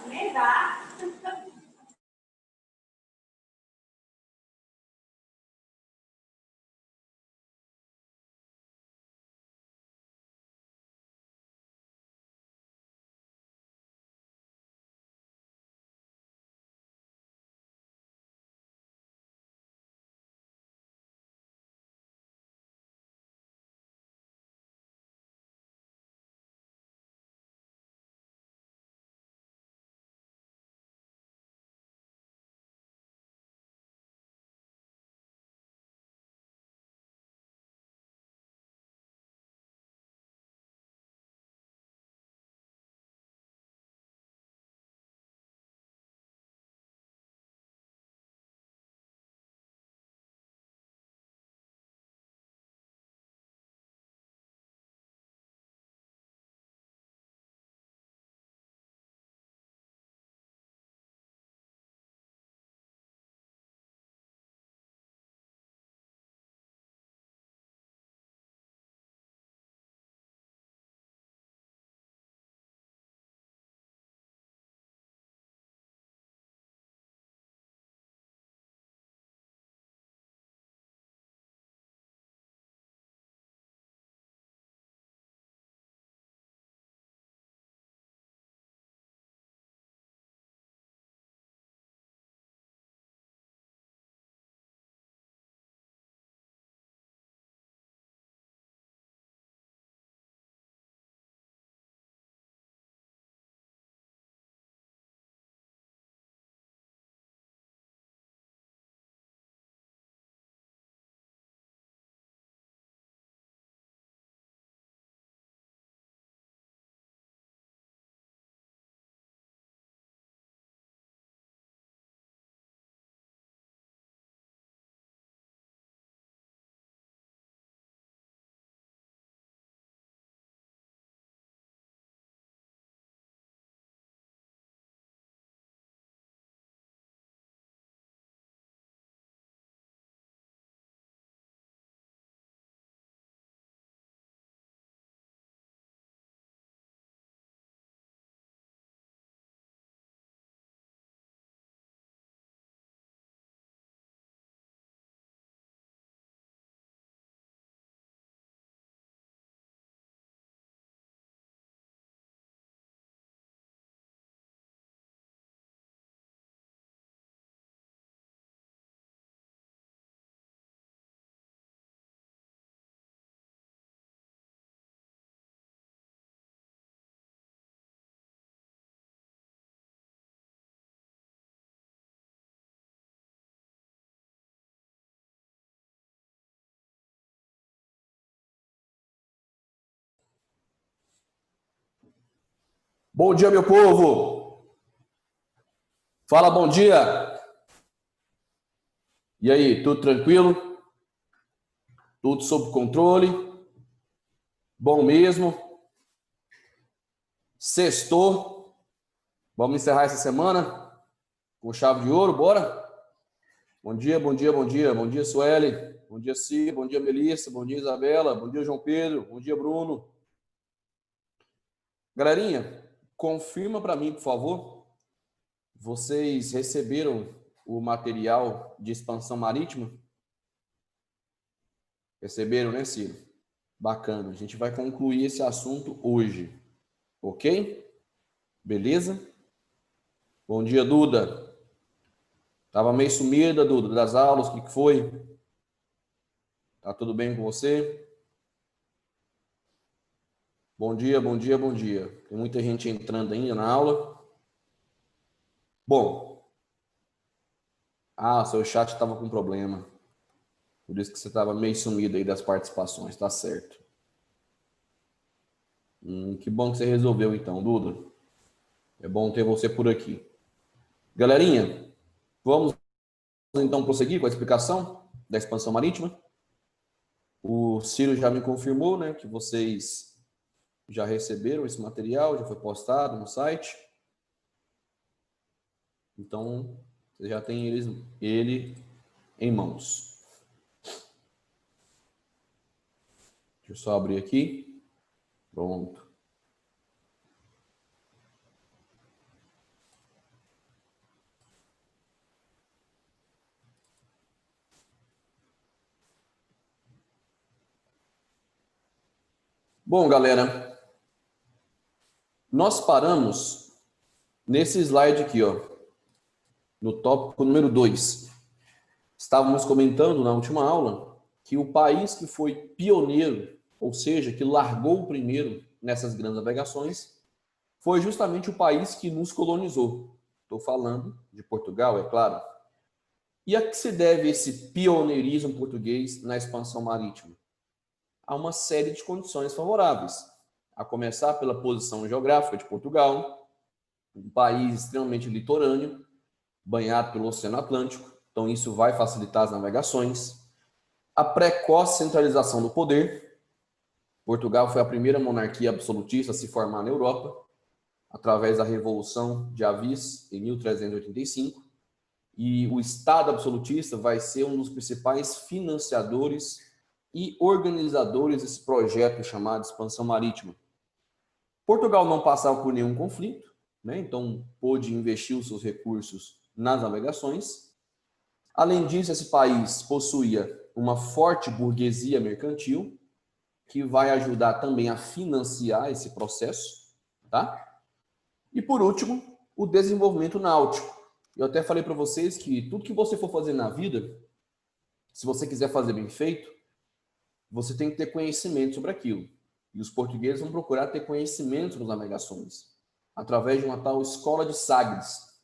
Nem dá. Bom dia, meu povo! Fala, bom dia! E aí, tudo tranquilo? Tudo sob controle? Bom mesmo? Sextou? Vamos encerrar essa semana com chave de ouro, bora? Bom dia, bom dia, bom dia. Bom dia, Sueli. Bom dia, Cia. Bom dia, Melissa. Bom dia, Isabela. Bom dia, João Pedro. Bom dia, Bruno. Galerinha, confirma para mim, por favor. Vocês receberam o material de expansão marítima? Receberam, né, Ciro? Bacana. A gente vai concluir esse assunto hoje. Ok? Beleza? Bom dia, Duda. Tava meio sumida, Duda, das aulas. O que foi? Tá tudo bem com você? Bom dia, bom dia, bom dia. Tem muita gente entrando ainda na aula. Bom, seu chat estava com problema. Por isso que você estava meio sumido aí das participações, tá certo. Que bom que você resolveu então, Duda. É bom ter você por aqui. Galerinha, vamos então prosseguir com a explicação da expansão marítima. O Ciro já me confirmou, né, que vocês já receberam esse material, já foi postado no site. Então, você já tem ele em mãos. Deixa eu só abrir aqui. Pronto. Bom, galera, nós paramos nesse slide aqui, ó, no tópico número 2. Estávamos comentando na última aula que o país que foi pioneiro, ou seja, que largou primeiro nessas grandes navegações, foi justamente o país que nos colonizou. Estou falando de Portugal, é claro. E a que se deve esse pioneirismo português na expansão marítima? Há uma série de condições favoráveis, a começar pela posição geográfica de Portugal, um país extremamente litorâneo, banhado pelo Oceano Atlântico, então isso vai facilitar as navegações. A precoce centralização do poder. Portugal foi a primeira monarquia absolutista a se formar na Europa, através da Revolução de Avis, em 1385, e o Estado absolutista vai ser um dos principais financiadores e organizadores desse projeto chamado expansão marítima. Portugal não passava por nenhum conflito, né? Então pôde investir os seus recursos nas navegações. Além disso, esse país possuía uma forte burguesia mercantil, que vai ajudar também a financiar esse processo, tá? E por último, o desenvolvimento náutico. Eu até falei para vocês que tudo que você for fazer na vida, se você quiser fazer bem feito, você tem que ter conhecimento sobre aquilo. E os portugueses vão procurar ter conhecimento sobre as navegações, através de uma tal escola de Sagres.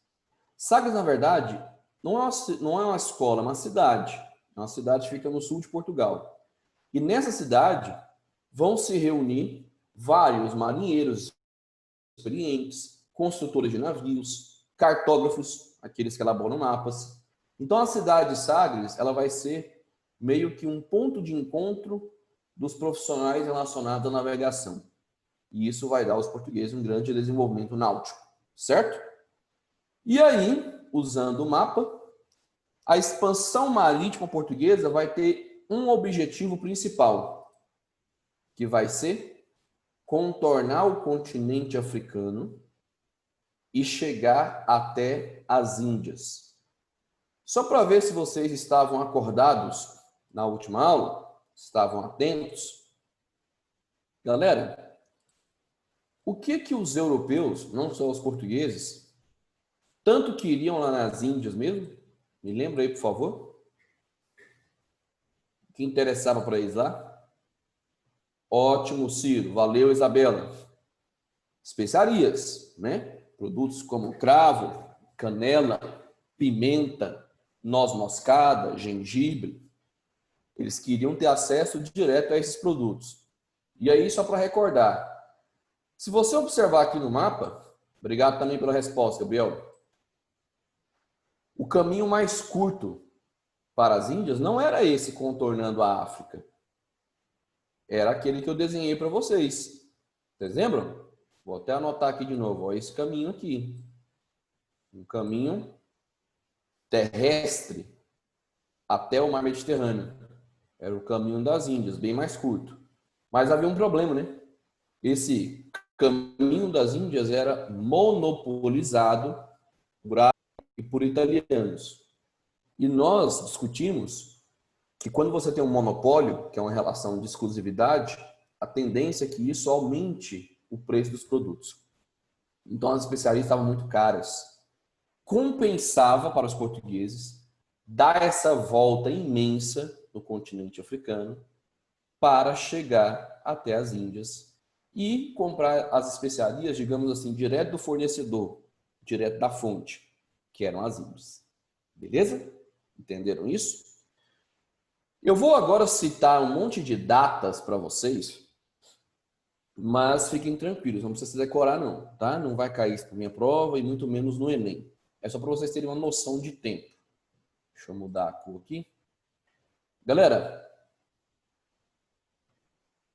Sagres, na verdade, não é uma escola, é uma cidade. É uma cidade que fica no sul de Portugal. E nessa cidade vão se reunir vários marinheiros experientes, construtores de navios, cartógrafos, aqueles que elaboram mapas. Então a cidade de Sagres, ela vai ser meio que um ponto de encontro dos profissionais relacionados à navegação. E isso vai dar aos portugueses um grande desenvolvimento náutico, certo? E aí, usando o mapa, a expansão marítima portuguesa vai ter um objetivo principal, que vai ser contornar o continente africano e chegar até as Índias. Só para ver se vocês estavam acordados na última aula, estavam atentos. Galera, o que os europeus, não só os portugueses, tanto queriam lá nas Índias mesmo? Me lembra aí, por favor? O que interessava para eles lá? Ótimo, Ciro. Valeu, Isabela. Especiarias, né? Produtos como cravo, canela, pimenta, noz moscada, gengibre. Eles queriam ter acesso direto a esses produtos. E aí, só para recordar, se você observar aqui no mapa, obrigado também pela resposta, Gabriel. O caminho mais curto para as Índias não era esse contornando a África. Era aquele que eu desenhei para vocês. Vocês lembram? Vou até anotar aqui de novo. Ó, esse caminho aqui. Um caminho terrestre até o mar Mediterrâneo. Era o caminho das Índias, bem mais curto. Mas havia um problema, né? Esse caminho das Índias era monopolizado por italianos. E nós discutimos que quando você tem um monopólio, que é uma relação de exclusividade, a tendência é que isso aumente o preço dos produtos. Então as especiarias estavam muito caras. Compensava para os portugueses dar essa volta imensa no continente africano para chegar até as Índias e comprar as especiarias, digamos assim, direto do fornecedor, direto da fonte, que eram as Índias. Beleza? Entenderam isso? Eu vou agora citar um monte de datas para vocês, mas fiquem tranquilos, não precisa decorar não, tá? Não vai cair isso para minha prova e muito menos no Enem. É só para vocês terem uma noção de tempo. Deixa eu mudar a cor aqui. Galera,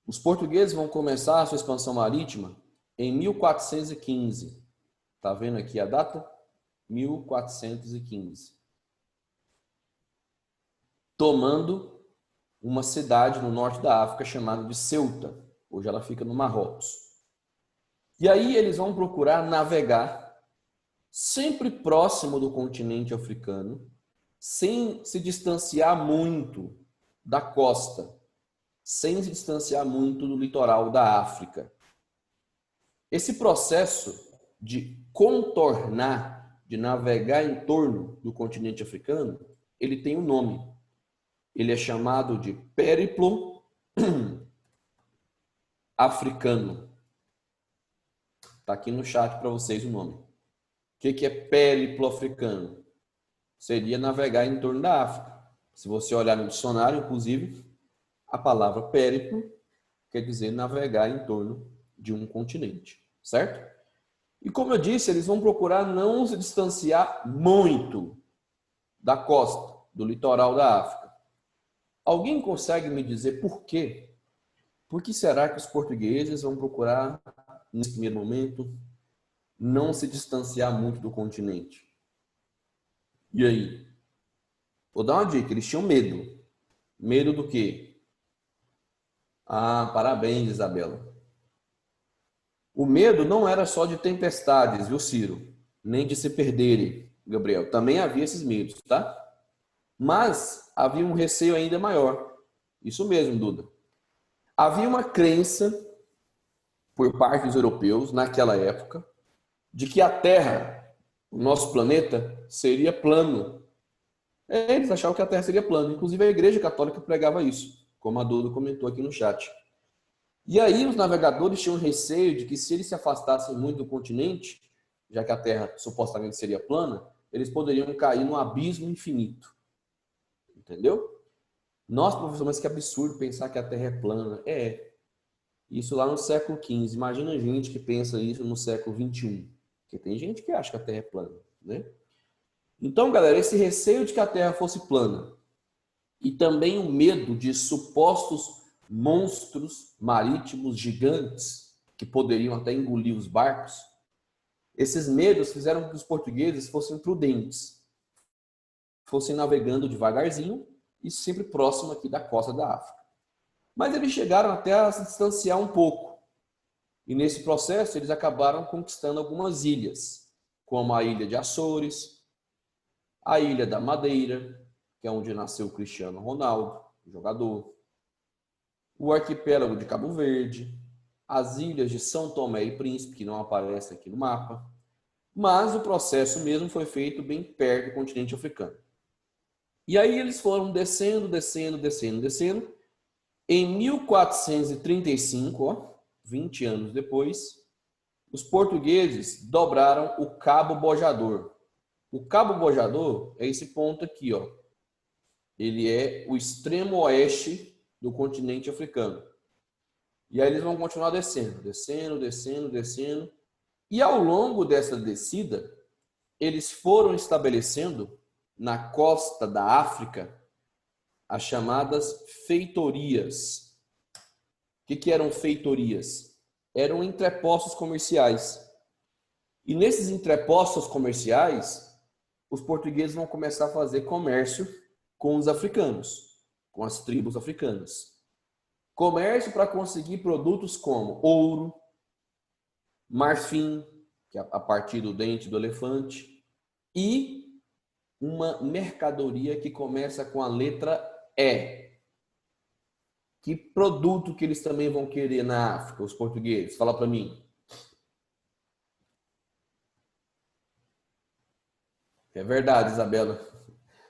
os portugueses vão começar a sua expansão marítima em 1415. Tá vendo aqui a data? 1415. Tomando uma cidade no norte da África chamada de Ceuta. Hoje ela fica no Marrocos. E aí eles vão procurar navegar sempre próximo do continente africano, sem se distanciar muito da costa, sem se distanciar muito do litoral da África. Esse processo de contornar, de navegar em torno do continente africano, ele tem um nome. Ele é chamado de périplo africano. Está aqui no chat para vocês o nome. O que é périplo africano? Seria navegar em torno da África. Se você olhar no dicionário, inclusive, a palavra périplo quer dizer navegar em torno de um continente, certo? E como eu disse, eles vão procurar não se distanciar muito da costa, do litoral da África. Alguém consegue me dizer por quê? Por que será que os portugueses vão procurar, nesse primeiro momento, não se distanciar muito do continente? E aí? Vou dar uma dica, eles tinham medo. Medo do quê? Ah, parabéns, Isabela. O medo não era só de tempestades, viu, Ciro? Nem de se perderem, Gabriel. Também havia esses medos, tá? Mas havia um receio ainda maior. Isso mesmo, Duda. Havia uma crença por parte dos europeus, naquela época, de que a Terra, o nosso planeta, seria plano. Eles achavam que a Terra seria plana. Inclusive a Igreja Católica pregava isso, como a Duda comentou aqui no chat. E aí os navegadores tinham receio de que se eles se afastassem muito do continente, já que a Terra supostamente seria plana, eles poderiam cair num abismo infinito. Entendeu? Nossa, professor, mas que absurdo pensar que a Terra é plana. É. Isso lá no século XV. Imagina a gente que pensa isso no século XXI. Porque tem gente que acha que a Terra é plana, né? Então, galera, esse receio de que a Terra fosse plana e também o medo de supostos monstros marítimos gigantes que poderiam até engolir os barcos, esses medos fizeram com que os portugueses fossem prudentes, fossem navegando devagarzinho e sempre próximo aqui da costa da África. Mas eles chegaram até a se distanciar um pouco. E nesse processo eles acabaram conquistando algumas ilhas, como a ilha de Açores, a ilha da Madeira, que é onde nasceu o Cristiano Ronaldo, o jogador, o arquipélago de Cabo Verde, as ilhas de São Tomé e Príncipe, que não aparecem aqui no mapa, mas o processo mesmo foi feito bem perto do continente africano. E aí eles foram descendo. Em 1435, 20 anos depois, os portugueses dobraram o Cabo Bojador. O Cabo Bojador é esse ponto aqui, ó. Ele é o extremo oeste do continente africano. E aí eles vão continuar descendo. E ao longo dessa descida, eles foram estabelecendo na costa da África as chamadas feitorias. O que eram feitorias? Eram entrepostos comerciais. E nesses entrepostos comerciais, os portugueses vão começar a fazer comércio com os africanos, com as tribos africanas. Comércio para conseguir produtos como ouro, marfim, que é a partir do dente do elefante, e uma mercadoria que começa com a letra E. Que produto que eles também vão querer na África, os portugueses? Fala para mim. É verdade, Isabela.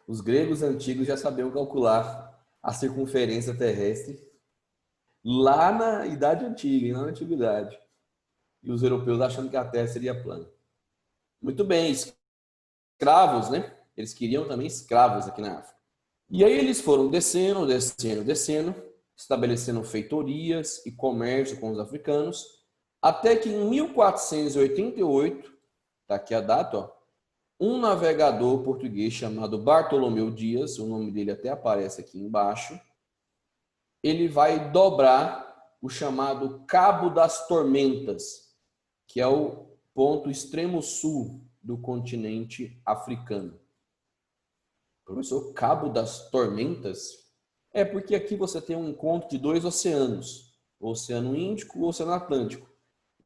Os gregos antigos já sabiam calcular a circunferência terrestre lá na Idade Antiga, lá na Antiguidade. E os europeus achando que a Terra seria plana. Muito bem, escravos, né? Eles queriam também escravos aqui na África. E aí eles foram descendo, estabelecendo feitorias e comércio com os africanos, até que em 1488, tá aqui a data, ó, um navegador português chamado Bartolomeu Dias, o nome dele até aparece aqui embaixo, ele vai dobrar o chamado Cabo das Tormentas, que é o ponto extremo sul do continente africano. Professor, Cabo das Tormentas? É porque aqui você tem um encontro de dois oceanos, o Oceano Índico e o Oceano Atlântico.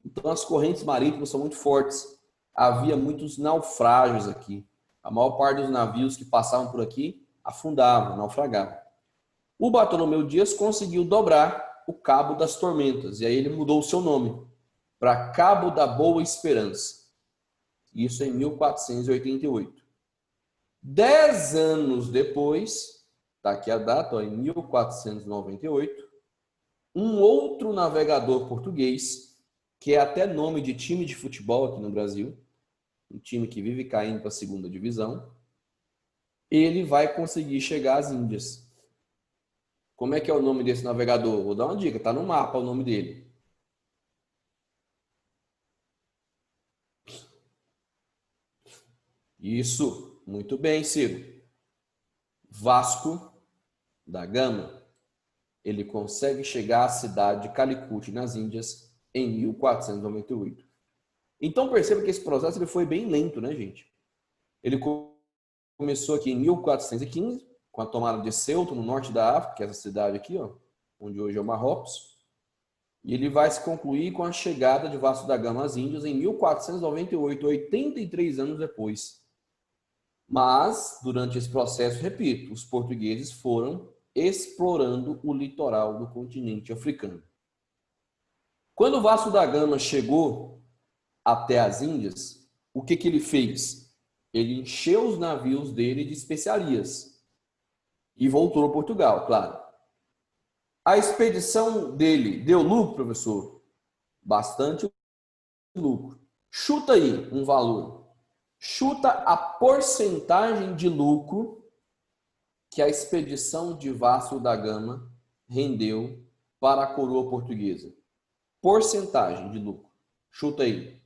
Então as correntes marítimas são muito fortes. Havia muitos naufrágios aqui. A maior parte dos navios que passavam por aqui afundavam, naufragavam. O Bartolomeu Dias conseguiu dobrar o Cabo das Tormentas, e aí ele mudou o seu nome para Cabo da Boa Esperança. Isso em 1488. 10 anos depois, está aqui a data, ó, em 1498, um outro navegador português, que é até nome de time de futebol aqui no Brasil, um time que vive caindo para a segunda divisão, ele vai conseguir chegar às Índias. Como é que é o nome desse navegador? Vou dar uma dica, está no mapa o nome dele. Isso, muito bem, Ciro. Vasco da Gama. Ele consegue chegar à cidade de Calicut, nas Índias, em 1498. Então perceba que esse processo ele foi bem lento, né, gente? Ele começou aqui em 1415, com a tomada de Ceuta, no norte da África, que é essa cidade aqui, ó, onde hoje é o Marrocos. E ele vai se concluir com a chegada de Vasco da Gama às Índias em 1498, 83 anos depois. Mas, durante esse processo, repito, os portugueses foram explorando o litoral do continente africano. Quando Vasco da Gama chegou até as Índias, o que ele fez? Ele encheu os navios dele de especiarias e voltou a Portugal, claro. A expedição dele deu lucro, professor? Bastante lucro. Chuta aí um valor. Chuta a porcentagem de lucro que a expedição de Vasco da Gama rendeu para a coroa portuguesa. Porcentagem de lucro. Chuta aí.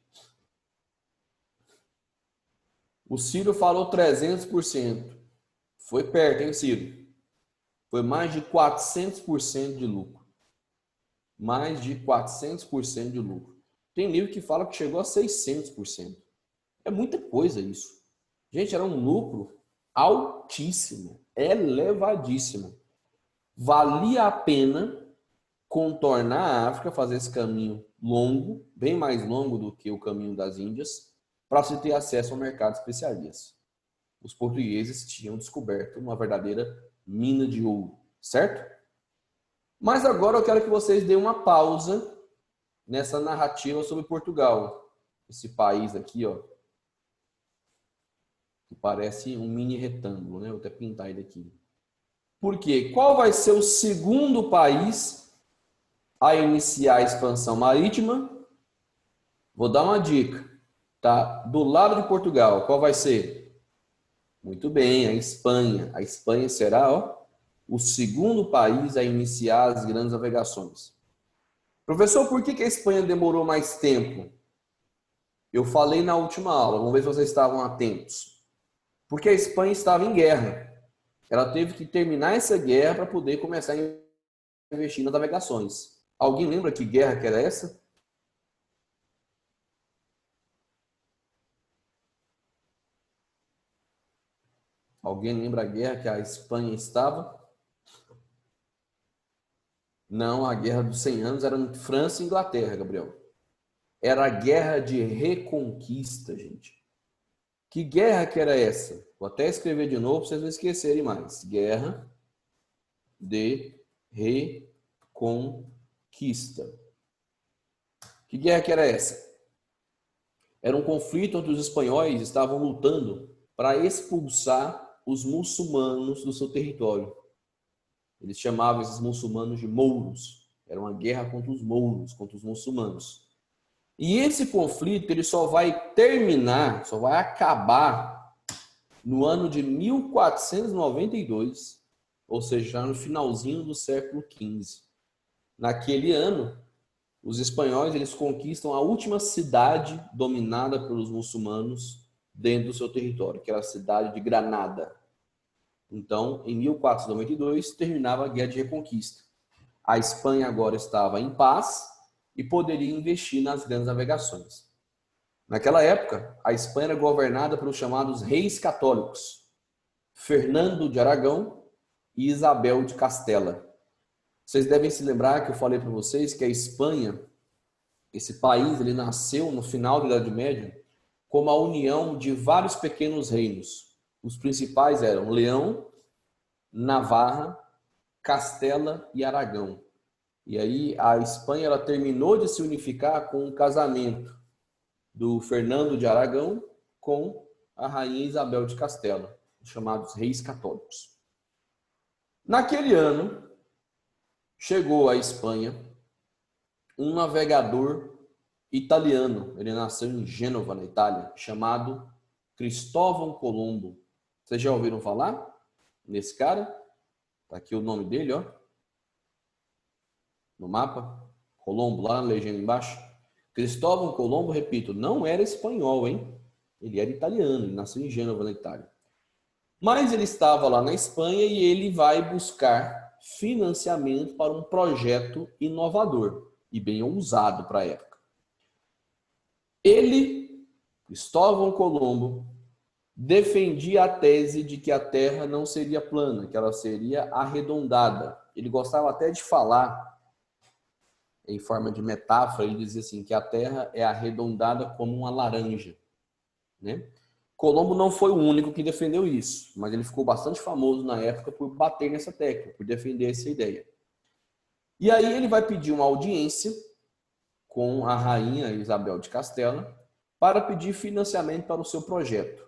O Ciro falou 300%. Foi perto, hein, Ciro? Foi mais de 400% de lucro. Mais de 400% de lucro. Tem livro que fala que chegou a 600%. É muita coisa isso. Gente, era um lucro altíssimo, elevadíssimo. Valia a pena contornar a África, fazer esse caminho longo, bem mais longo do que o caminho das Índias, para se ter acesso ao mercado de especiarias. Os portugueses tinham descoberto uma verdadeira mina de ouro, certo? Mas agora eu quero que vocês deem uma pausa nessa narrativa sobre Portugal. Esse país aqui, ó, que parece um mini retângulo, né? Vou até pintar ele aqui. Por quê? Qual vai ser o segundo país a iniciar a expansão marítima? Vou dar uma dica, tá? Do lado de Portugal, qual vai ser? Muito bem, a Espanha. A Espanha será, ó, o segundo país a iniciar as grandes navegações. Professor, por que a Espanha demorou mais tempo? Eu falei na última aula, vamos ver se vocês estavam atentos. Porque a Espanha estava em guerra. Ela teve que terminar essa guerra para poder começar a investir nas navegações. Alguém lembra que guerra que era essa? Alguém lembra a guerra que a Espanha estava? Não, a Guerra dos 100 Anos era entre França e Inglaterra, Gabriel. Era a Guerra de Reconquista, gente. Que guerra que era essa? Vou até escrever de novo para vocês não esquecerem mais. Guerra de Reconquista. Que guerra que era essa? Era um conflito onde os espanhóis estavam lutando para expulsar os muçulmanos do seu território. Eles chamavam esses muçulmanos de mouros. Era uma guerra contra os mouros, contra os muçulmanos. E esse conflito ele só vai terminar, só vai acabar no ano de 1492, ou seja, já no finalzinho do século XV. Naquele ano, os espanhóis eles conquistam a última cidade dominada pelos muçulmanos dentro do seu território, que era a cidade de Granada. Então, em 1492, terminava a Guerra de Reconquista. A Espanha agora estava em paz e poderia investir nas grandes navegações. Naquela época, a Espanha era governada pelos chamados reis católicos, Fernando de Aragão e Isabel de Castela. Vocês devem se lembrar que eu falei para vocês que a Espanha, esse país, ele nasceu no final da Idade Média como a união de vários pequenos reinos. Os principais eram Leão, Navarra, Castela e Aragão. E aí a Espanha ela terminou de se unificar com o casamento do Fernando de Aragão com a rainha Isabel de Castela, chamados reis católicos. Naquele ano, chegou à Espanha um navegador italiano, ele nasceu em Gênova, na Itália, chamado Cristóvão Colombo. Vocês já ouviram falar nesse cara? Tá aqui o nome dele, ó, no mapa. Colombo, lá na legenda embaixo. Cristóvão Colombo, repito, não era espanhol, hein? Ele era italiano, ele nasceu em Gênova, na Itália. Mas ele estava lá na Espanha e ele vai buscar financiamento para um projeto inovador e bem ousado para a época. Ele, Cristóvão Colombo, defendia a tese de que a Terra não seria plana, que ela seria arredondada. Ele gostava até de falar, em forma de metáfora, ele dizia assim, que a Terra é arredondada como uma laranja, né? Colombo não foi o único que defendeu isso, mas ele ficou bastante famoso na época por bater nessa tecla, por defender essa ideia. E aí ele vai pedir uma audiência com a rainha Isabel de Castela para pedir financiamento para o seu projeto.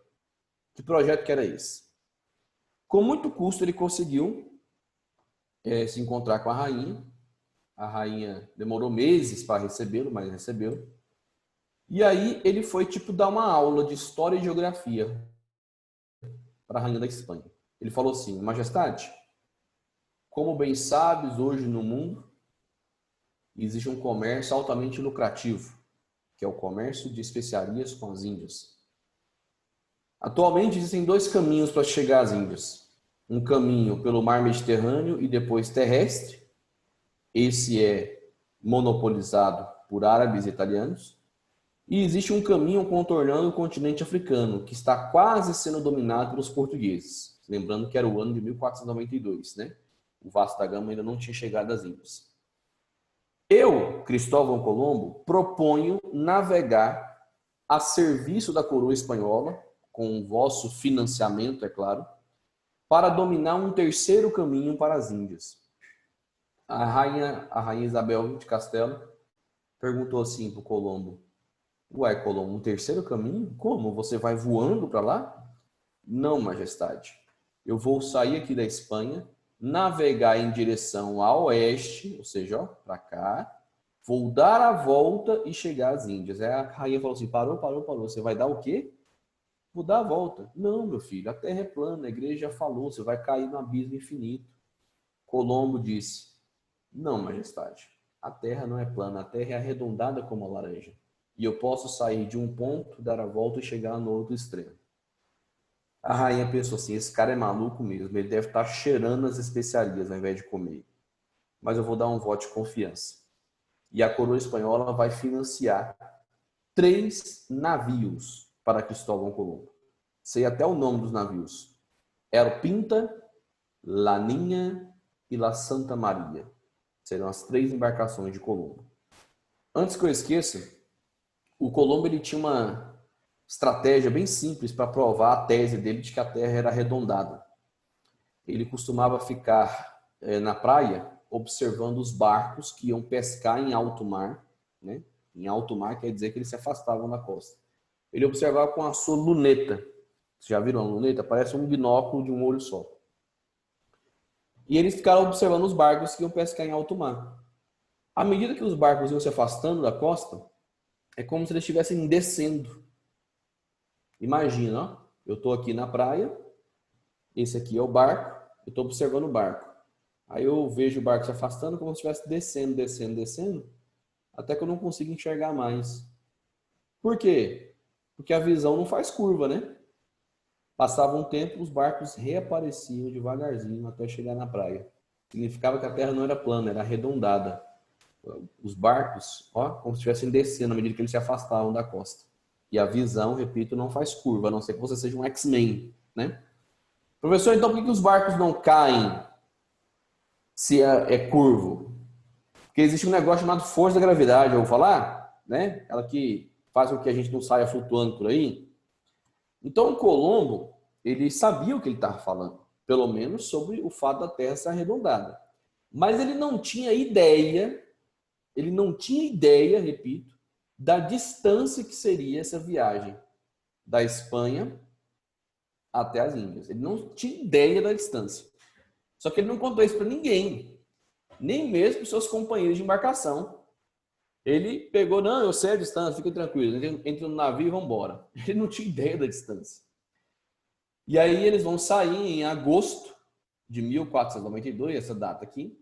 Que projeto que era esse? Com muito custo ele conseguiu se encontrar com a rainha. A rainha demorou meses para recebê-lo, mas recebeu. E aí ele foi tipo dar uma aula de história e geografia para a rainha da Espanha. Ele falou assim: Majestade, como bem sabes, hoje no mundo existe um comércio altamente lucrativo, que é o comércio de especiarias com as Índias. Atualmente existem dois caminhos para chegar às Índias. Um caminho pelo mar Mediterrâneo e depois terrestre. Esse é monopolizado por árabes e italianos. E existe um caminho contornando o continente africano, que está quase sendo dominado pelos portugueses. Lembrando que era o ano de 1492, né? O Vasco da Gama ainda não tinha chegado às Índias. Eu, Cristóvão Colombo, proponho navegar a serviço da coroa espanhola, com o vosso financiamento, é claro, para dominar um terceiro caminho para as Índias. A rainha Isabel de Castela perguntou assim para o Colombo: Uai, Colombo, um terceiro caminho? Como? Você vai voando para lá? Não, majestade. Eu vou sair aqui da Espanha, navegar em direção a oeste, ou seja, para cá, vou dar a volta e chegar às Índias. Aí a rainha falou assim: parou. Você vai dar o quê? Vou dar a volta. Não, meu filho, a terra é plana, a igreja já falou, você vai cair no abismo infinito. Colombo disse: Não, majestade, a terra não é plana, a terra é arredondada como a laranja. E eu posso sair de um ponto, dar a volta e chegar no outro extremo. A rainha pensou assim: esse cara é maluco mesmo, ele deve estar cheirando as especiarias ao invés de comer. Mas eu vou dar um voto de confiança. E a coroa espanhola vai financiar 3 navios para Cristóvão Colombo. Sei até o nome dos navios: El Pinta, La Niña e La Santa Maria. Serão as 3 embarcações de Colombo. Antes que eu esqueça, o Colombo ele tinha uma estratégia bem simples para provar a tese dele de que a Terra era arredondada. Ele costumava ficar na praia observando os barcos que iam pescar em alto mar, né? Em alto mar quer dizer que eles se afastavam da costa. Ele observava com a sua luneta. Vocês já viram a luneta? Parece um binóculo de um olho só. E eles ficaram observando os barcos que iam pescar em alto mar. À medida que os barcos iam se afastando da costa, é como se eles estivessem descendo. Imagina, ó, eu estou aqui na praia, esse aqui é o barco, eu estou observando o barco. Aí eu vejo o barco se afastando como se estivesse descendo, até que eu não consigo enxergar mais. Por quê? Porque a visão não faz curva, né? Passava um tempo, os barcos reapareciam devagarzinho até chegar na praia. Significava que a terra não era plana, era arredondada. Os barcos, ó, como se estivessem descendo à medida que eles se afastavam da costa. E a visão, repito, não faz curva, a não ser que você seja um X-Men, né? Professor, então por que os barcos não caem se é curvo? Porque existe um negócio chamado força da gravidade, eu vou falar, né? Ela que faz com que a gente não saia flutuando por aí. Então o Colombo, ele sabia o que ele estava falando, pelo menos sobre o fato da Terra ser arredondada. Mas ele não tinha ideia, repito, da distância que seria essa viagem da Espanha até as Índias. Ele não tinha ideia da distância. Só que ele não contou isso para ninguém, nem mesmo para os seus companheiros de embarcação. Ele pegou, não, eu sei a distância, fica tranquilo, entra no navio e vamos embora. Ele não tinha ideia da distância. E aí eles vão sair em agosto de 1492, essa data aqui,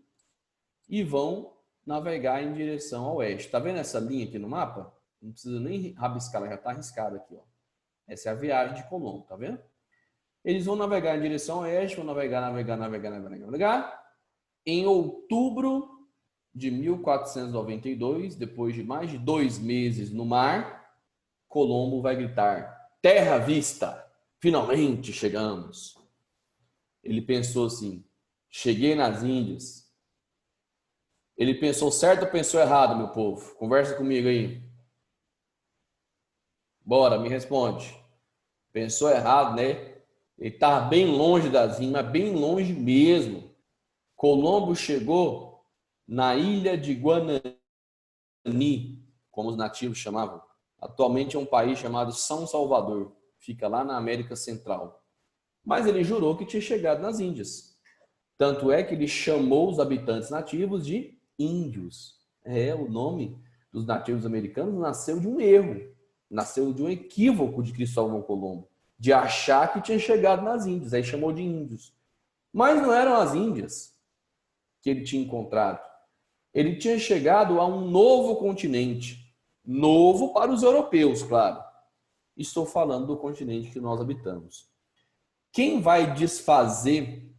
e vão navegar em direção ao oeste. Tá vendo essa linha aqui no mapa? Não precisa nem rabiscar, ela já está arriscada aqui, ó. Essa é a viagem de Colombo, tá vendo? Eles vão navegar em direção ao oeste, vão navegar. Em outubro de 1492, depois de mais de 2 meses no mar, Colombo vai gritar: terra à vista! Finalmente chegamos! Ele pensou assim: cheguei nas Índias. Ele pensou certo ou pensou errado, meu povo? Conversa comigo aí. Bora, me responde. Pensou errado, né? Ele estava bem longe das Índias, mas bem longe mesmo. Colombo chegou na ilha de Guanani, como os nativos chamavam. Atualmente é um país chamado São Salvador. Fica lá na América Central. Mas ele jurou que tinha chegado nas Índias. Tanto é que ele chamou os habitantes nativos de índios. O nome dos nativos americanos nasceu de um erro. Nasceu de um equívoco de Cristóvão Colombo. De achar que tinha chegado nas Índias. Aí chamou de índios. Mas não eram as Índias que ele tinha encontrado. Ele tinha chegado a um novo continente. Novo para os europeus, claro. Estou falando do continente que nós habitamos. Quem vai desfazer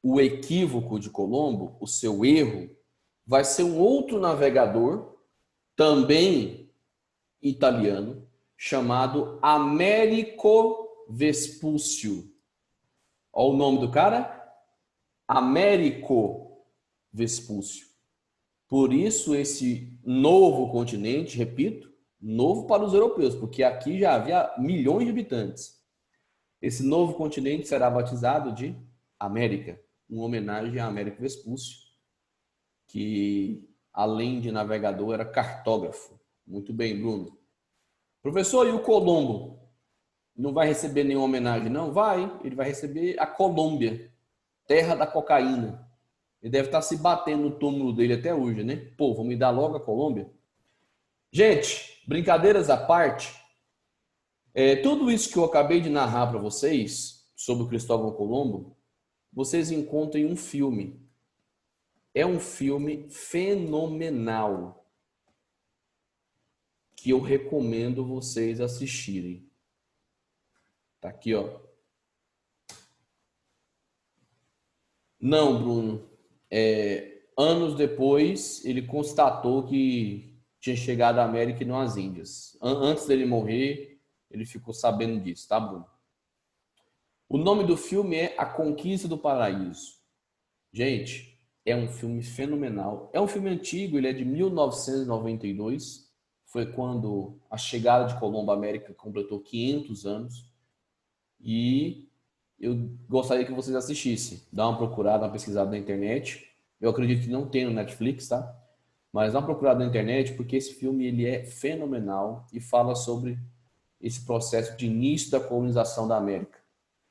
o equívoco de Colombo, o seu erro, vai ser um outro navegador, também italiano, chamado Américo Vespúcio. Olha o nome do cara? Américo Vespúcio. Por isso esse novo continente, repito, novo para os europeus, porque aqui já havia milhões de habitantes. Esse novo continente será batizado de América, uma homenagem a Américo Vespúcio, que além de navegador era cartógrafo. Muito bem, Bruno. Professor, e o Colombo? Não vai receber nenhuma homenagem, não? Vai, ele vai receber a Colômbia, terra da cocaína. Ele deve estar se batendo no túmulo dele até hoje, né? Pô, vamos me dar logo a Colômbia? Gente, brincadeiras à parte, tudo isso que eu acabei de narrar para vocês sobre o Cristóvão Colombo, vocês encontram em um filme. É um filme fenomenal que eu recomendo vocês assistirem. Tá aqui, ó. Não, Bruno. Anos depois, ele constatou que tinha chegado à América e não às Índias. Antes dele morrer, ele ficou sabendo disso, tá, Bruno? O nome do filme é A Conquista do Paraíso. Gente, é um filme fenomenal. É um filme antigo, ele é de 1992. Foi quando a chegada de Colombo à América completou 500 anos. E eu gostaria que vocês assistissem. Dá uma procurada, uma pesquisada na internet. Eu acredito que não tem no Netflix, tá? Mas dá uma procurada na internet, porque esse filme ele é fenomenal e fala sobre esse processo de início da colonização da América.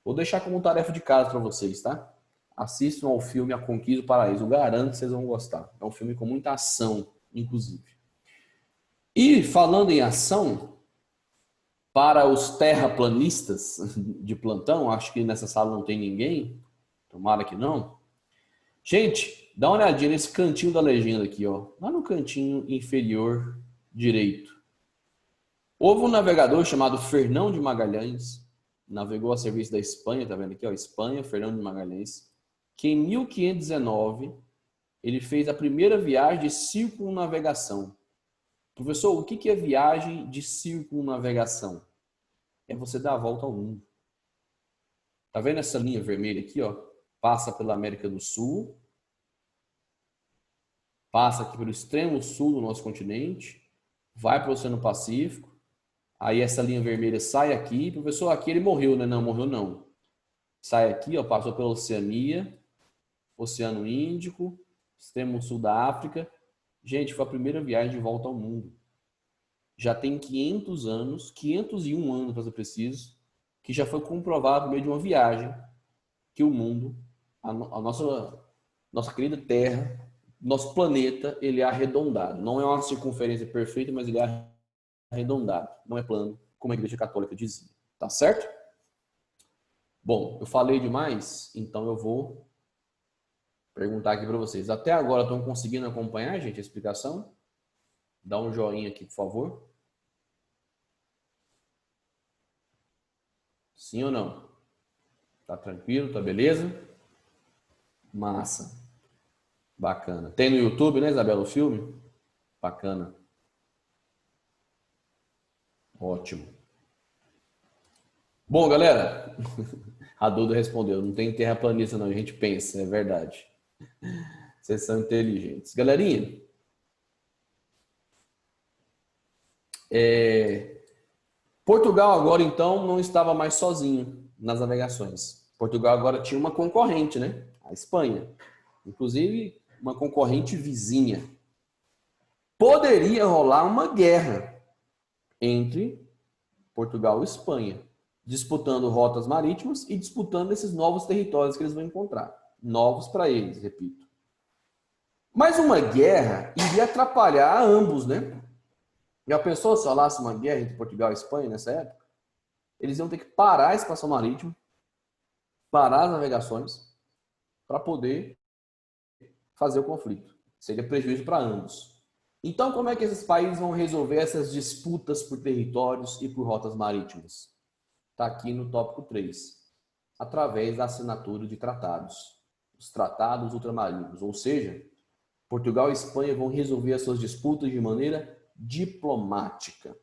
Vou deixar como tarefa de casa para vocês, tá? Assistam ao filme A Conquista do Paraíso. Eu garanto que vocês vão gostar. É um filme com muita ação, inclusive. E falando em ação, para os terraplanistas de plantão, acho que nessa sala não tem ninguém. Tomara que não. Gente, dá uma olhadinha nesse cantinho da legenda aqui, ó. Lá no cantinho inferior direito. Houve um navegador chamado Fernão de Magalhães, navegou a serviço da Espanha, tá vendo aqui, ó, Espanha, Fernão de Magalhães, que em 1519 ele fez a primeira viagem de circunnavegação. Professor, o que é viagem de circunnavegação? É você dar a volta ao mundo. Tá vendo essa linha vermelha aqui, ó? Passa pela América do Sul, passa aqui pelo extremo sul do nosso continente, vai para o Oceano Pacífico. Aí essa linha vermelha sai aqui. Professor, aqui ele morreu, né? Não, morreu não. Sai aqui, ó, passou pela Oceania, Oceano Índico, extremo sul da África. Gente, foi a primeira viagem de volta ao mundo. Já tem 500 anos, 501 anos, para ser preciso, que já foi comprovado por meio de uma viagem que o mundo, a nossa querida Terra, nosso planeta, ele é arredondado. Não é uma circunferência perfeita, mas ele é arredondado. Não é plano, como a Igreja Católica dizia. Tá certo? Bom, eu falei demais, então eu vou perguntar aqui para vocês. Até agora estão conseguindo acompanhar, gente, a explicação? Dá um joinha aqui, por favor. Sim ou não? Tá tranquilo? Tá beleza? Massa. Bacana. Tem no YouTube, né, Isabela, o filme? Bacana. Ótimo. Bom, galera, a Duda respondeu. Não tem terraplanista não, a gente pensa, é verdade. Vocês são inteligentes. Galerinha, Portugal agora, então, não estava mais sozinho nas navegações. Portugal agora tinha uma concorrente, né? A Espanha. Inclusive, uma concorrente vizinha. Poderia rolar uma guerra entre Portugal e Espanha, disputando rotas marítimas e disputando esses novos territórios que eles vão encontrar. Novos para eles, repito. Mas uma guerra iria atrapalhar ambos, né? Já pensou se rolasse uma guerra entre Portugal e Espanha nessa época? Eles iam ter que parar a expansão marítima, parar as navegações, para poder fazer o conflito. Seria prejuízo para ambos. Então, como é que esses países vão resolver essas disputas por territórios e por rotas marítimas? Está aqui no tópico 3. Através da assinatura de tratados. Os tratados ultramarinos. Ou seja, Portugal e Espanha vão resolver as suas disputas de maneira diplomática.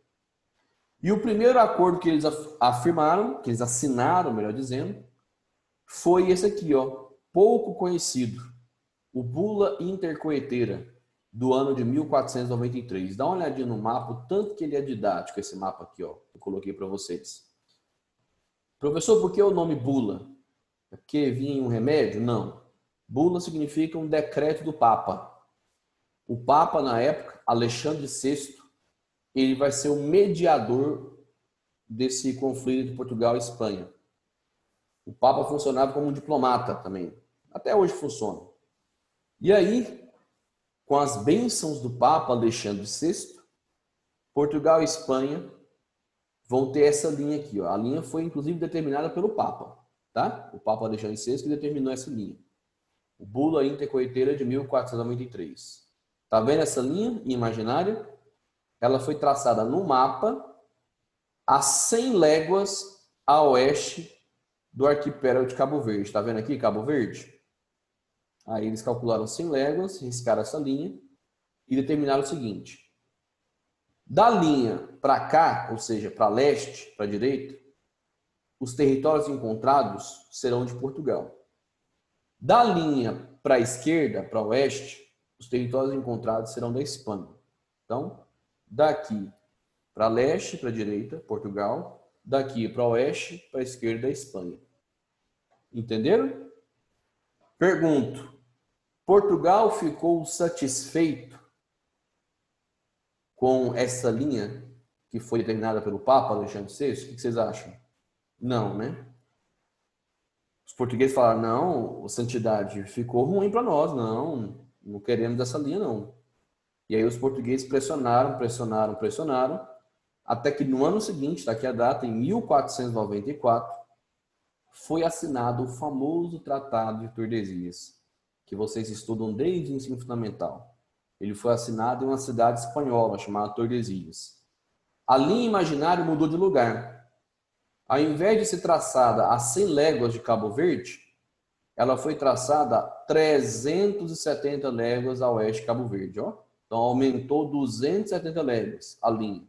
E o primeiro acordo que eles afirmaram, que eles assinaram, melhor dizendo, foi esse aqui, ó, pouco conhecido, o Bula Intercoeteira, do ano de 1493. Dá uma olhadinha no mapa, o tanto que ele é didático, esse mapa aqui, ó, eu coloquei para vocês. Professor, por que o nome Bula? É porque vinha em um remédio? Não. Bula significa um decreto do Papa. O Papa, na época, Alexandre VI, ele vai ser o mediador desse conflito entre Portugal e Espanha. O Papa funcionava como um diplomata também. Até hoje funciona. E aí, com as bênçãos do Papa Alexandre VI, Portugal e Espanha vão ter essa linha aqui. Ó. A linha foi, inclusive, determinada pelo Papa. Tá? O Papa Alexandre VI que determinou essa linha. O Bula Intercoeteira de 1493. Tá vendo essa linha imaginária? Ela foi traçada no mapa a 100 léguas a oeste do arquipélago de Cabo Verde. Está vendo aqui Cabo Verde? Aí eles calcularam 100 léguas, riscaram essa linha e determinaram o seguinte. Da linha para cá, ou seja, para leste, para direita, os territórios encontrados serão de Portugal. Da linha para a esquerda, para oeste, os territórios encontrados serão da Espanha. Então, daqui para leste, para direita, Portugal. Daqui para oeste, para a esquerda, Espanha. Entenderam? Pergunto. Portugal ficou satisfeito com essa linha que foi determinada pelo Papa Alexandre VI? O que vocês acham? Não, né? Os portugueses falaram, não, santidade, ficou ruim para nós, não queremos essa linha, não. E aí os portugueses pressionaram, até que no ano seguinte, está aqui a data, em 1494, foi assinado o famoso Tratado de Tordesilhas, que vocês estudam desde o ensino fundamental. Ele foi assinado em uma cidade espanhola chamada Tordesilhas. A linha imaginária mudou de lugar. Ao invés de ser traçada a 100 léguas de Cabo Verde, ela foi traçada a 370 léguas a oeste de Cabo Verde. Ó. Então aumentou 270 léguas a linha.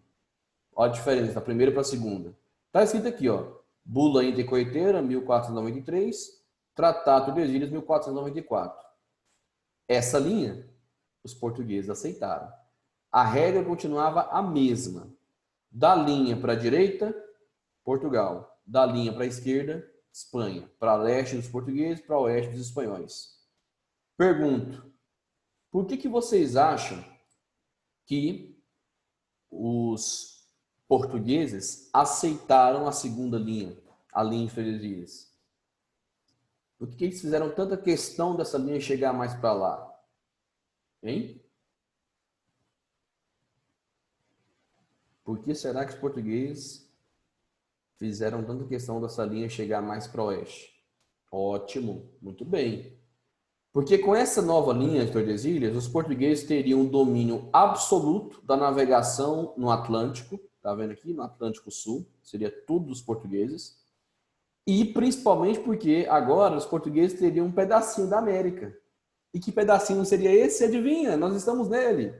Olha a diferença da primeira para a segunda. Está escrito aqui, ó. Bula Intercoeteira, 1493, Tratado de Tordesilhas, 1494. Essa linha, os portugueses aceitaram. A regra continuava a mesma. Da linha para a direita, Portugal. Da linha para a esquerda, Espanha. Para leste dos portugueses, para oeste dos espanhóis. Pergunto, Por que vocês acham que os portugueses aceitaram a segunda linha, a linha de Tordesilhas? Por que eles fizeram tanta questão dessa linha chegar mais para lá? Hein? Por que será que os portugueses fizeram tanta questão dessa linha chegar mais para o oeste? Ótimo, muito bem. Porque com essa nova linha de Tordesilhas, os portugueses teriam um domínio absoluto da navegação no Atlântico, tá vendo aqui? No Atlântico Sul, seria tudo dos portugueses. E principalmente porque agora os portugueses teriam um pedacinho da América. E que pedacinho seria esse? Adivinha? Nós estamos nele.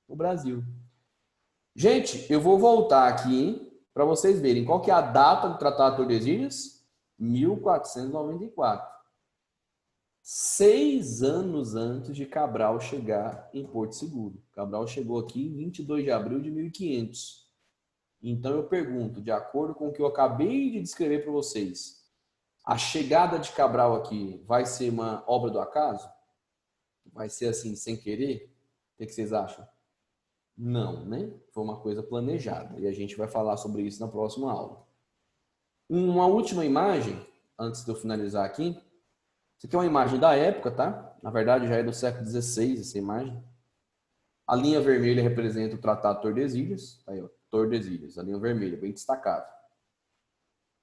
O Brasil. Gente, eu vou voltar aqui para vocês verem qual que é a data do Tratado de Tordesilhas. 1494. 6 anos antes de Cabral chegar em Porto Seguro. Cabral chegou aqui em 22 de abril de 1500. Então eu pergunto, de acordo com o que eu acabei de descrever para vocês, a chegada de Cabral aqui vai ser uma obra do acaso? Vai ser assim, sem querer? O que vocês acham? Não, né? Foi uma coisa planejada. E a gente vai falar sobre isso na próxima aula. Uma última imagem, antes de eu finalizar aqui. Isso aqui é uma imagem da época, tá? Na verdade, já é do século XVI essa imagem. A linha vermelha representa o Tratado de Tordesilhas. Aí, ó, Tordesilhas, a linha vermelha, bem destacado.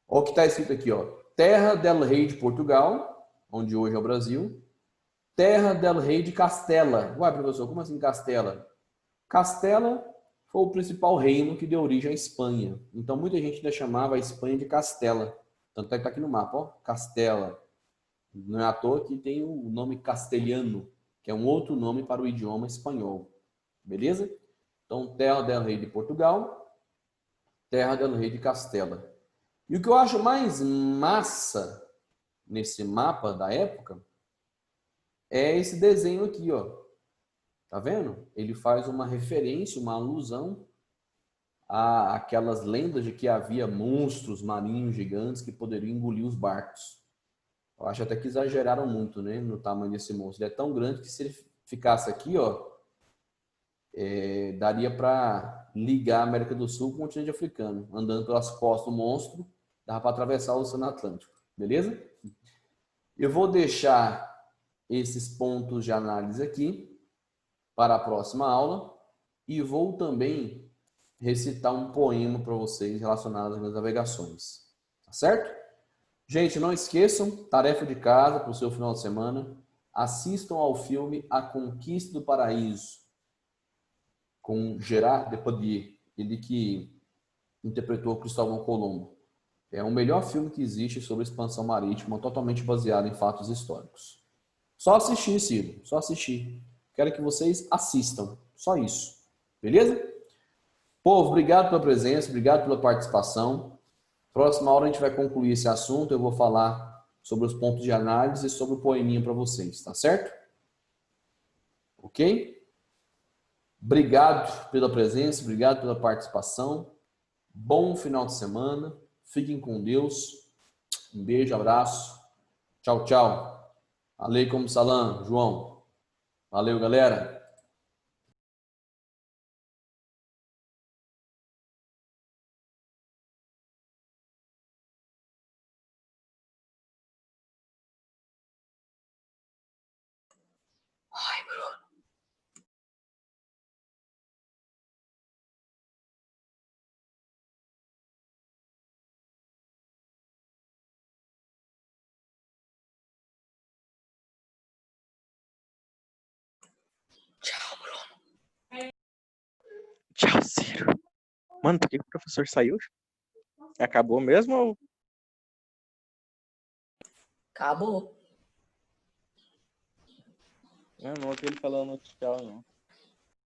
Olha o que está escrito aqui, ó. Terra del Rei de Portugal, onde hoje é o Brasil. Terra del Rei de Castela. Uai, professor, como assim Castela? Castela foi o principal reino que deu origem à Espanha. Então, muita gente ainda chamava a Espanha de Castela. Tanto é que está aqui no mapa, ó, Castela. Não é à toa que tem o nome castelhano, que é um outro nome para o idioma espanhol. Beleza? Então, Terra del Rei de Portugal, Terra del Rei de Castela. E o que eu acho mais massa nesse mapa da época é esse desenho aqui, ó. Tá vendo? Ele faz uma referência, uma alusão àquelas lendas de que havia monstros marinhos gigantes que poderiam engolir os barcos. Eu acho até que exageraram muito, né, no tamanho desse monstro. Ele é tão grande que se ele ficasse aqui, ó, daria para ligar a América do Sul com o continente africano. Andando pelas costas do monstro, dava para atravessar o Oceano Atlântico. Beleza? Eu vou deixar esses pontos de análise aqui para a próxima aula e vou também recitar um poema para vocês relacionado às minhas navegações. Tá certo? Gente, não esqueçam, tarefa de casa para o seu final de semana. Assistam ao filme A Conquista do Paraíso, com Gerard Depardieu, ele que interpretou Cristóvão Colombo. É o melhor filme que existe sobre expansão marítima, totalmente baseado em fatos históricos. Só assistir, Ciro, só assistir. Quero que vocês assistam, só isso. Beleza? Povo, obrigado pela presença, obrigado pela participação. Próxima hora a gente vai concluir esse assunto, eu vou falar sobre os pontos de análise e sobre o poeminha para vocês, tá certo? Ok? Obrigado pela presença, obrigado pela participação. Bom final de semana. Fiquem com Deus. Um beijo, abraço. Tchau, tchau. Aleikum salam, João. Valeu, galera. Ai, Bruno. Tchau, Bruno. Tchau, Ciro. Mano, por que o professor saiu? Acabou mesmo ou... Acabou. Eu não ouvi ele falando tchau, não.